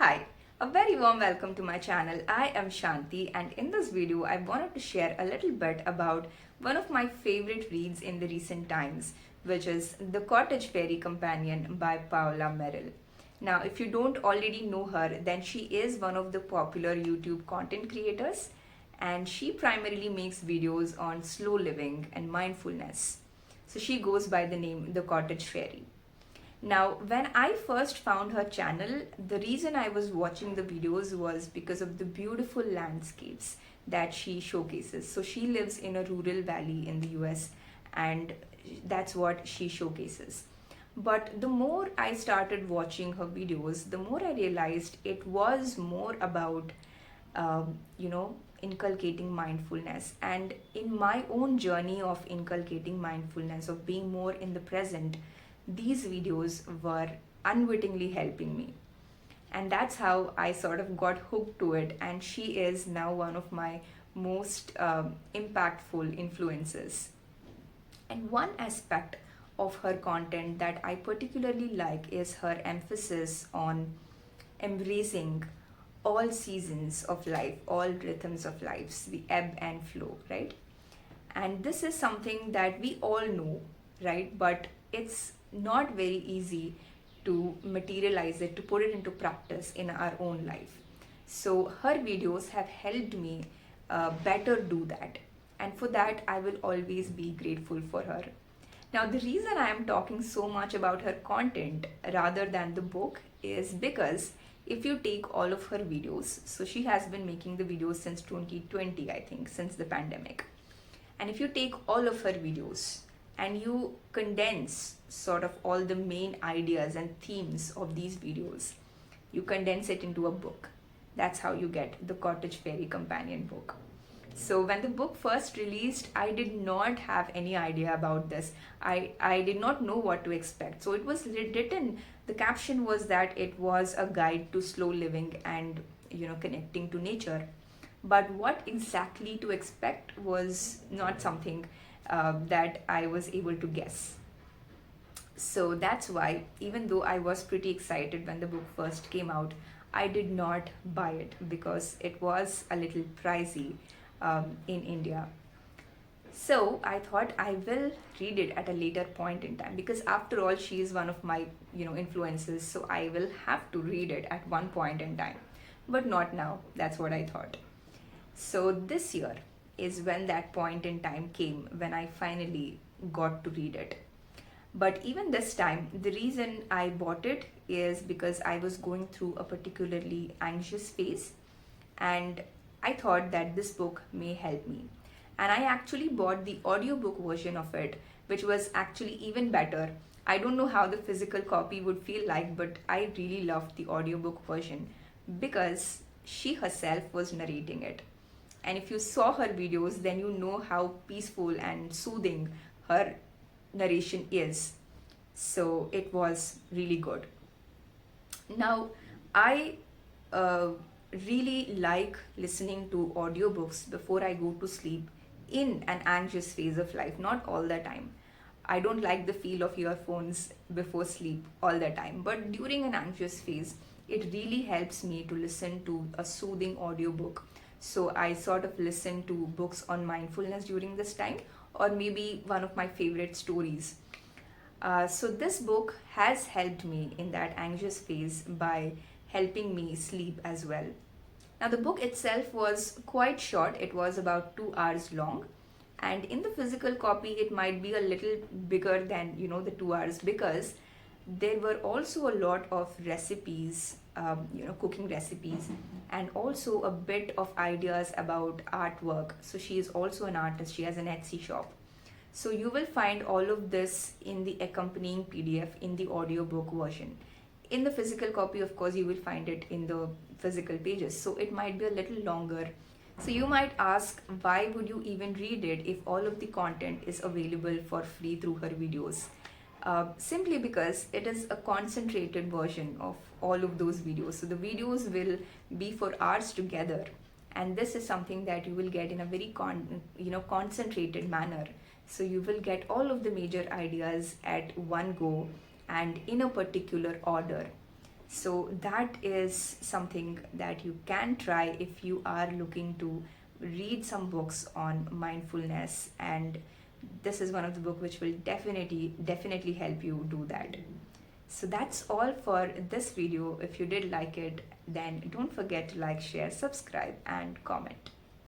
Hi, a very warm welcome to my channel. I am Shanti, and in this video I wanted to share a little bit about one of my favorite reads in the recent times, which is The Cottage Fairy Companion by Paola Merrill. Now, if you don't already know her, then she is one of the popular YouTube content creators, and she primarily makes videos on slow living and mindfulness. So she goes by the name The Cottage Fairy. Now, when I first found her channel, the reason I was watching the videos was because of the beautiful landscapes that she showcases. So, she lives in a rural valley in the US, and that's what she showcases. But the more I started watching her videos, the more I realized it was more about, inculcating mindfulness. And in my own journey of inculcating mindfulness, of being more in the present, these videos were unwittingly helping me. And that's how I sort of got hooked to it. And she is now one of my most impactful influences. And one aspect of her content that I particularly like is her emphasis on embracing all seasons of life, all rhythms of life, the ebb and flow, right? And this is something that we all know, right? But it's not very easy to materialize it, to put it into practice in our own life. So her videos have helped me better do that. And for that, I will always be grateful for her. Now, the reason I am talking so much about her content rather than the book is because if you take all of her videos, so she has been making the videos since 2020, I think, since the pandemic. And if you take all of her videos and you condense sort of all the main ideas and themes of these videos, you condense it into a book. That's how you get the Cottage Fairy Companion book. So when the book first released, I did not have any idea about this. I did not know what to expect. So it was written, the caption was that it was a guide to slow living and connecting to nature. But what exactly to expect was not something that I was able to guess. So that's why, even though I was pretty excited when the book first came out, I did not buy it because it was a little pricey in India. So I thought I will read it at a later point in time, because after all she is one of my influences, so I will have to read it at one point in time, but not now. That's what I thought. So this year is when that point in time came when I finally got to read it. But even this time, the reason I bought it is because I was going through a particularly anxious phase, and I thought that this book may help me. And I actually bought the audiobook version of it, which was actually even better. I don't know how the physical copy would feel like, but I really loved the audiobook version because she herself was narrating it. And if you saw her videos, then you know how peaceful and soothing her narration is. So it was really good. Now, I uh, really like listening to audiobooks before I go to sleep in an anxious phase of life, not all the time. I don't like the feel of earphones before sleep all the time, but during an anxious phase, it really helps me to listen to a soothing audiobook. So I sort of listen to books on mindfulness during this time, or maybe one of my favorite stories. So this book has helped me in that anxious phase by helping me sleep as well. Now, the book itself was quite short, it was about 2 hours long. And in the physical copy, it might be a little bigger than the 2 hours, because there were also a lot of recipes, cooking recipes, and also a bit of ideas about artwork. So she is also an artist, she has an Etsy shop. So you will find all of this in the accompanying PDF in the audiobook version. In the physical copy, of course, you will find it in the physical pages. So it might be a little longer. So you might ask, why would you even read it if all of the content is available for free through her videos? Simply because it is a concentrated version of all of those videos. So the videos will be for hours together, and this is something that you will get in a very concentrated manner. So you will get all of the major ideas at one go and in a particular order. So that is something that you can try if you are looking to read some books on mindfulness, and this is one of the book which will definitely help you do that. So that's all for this video. If you did like it, then don't forget to like, share, subscribe and comment.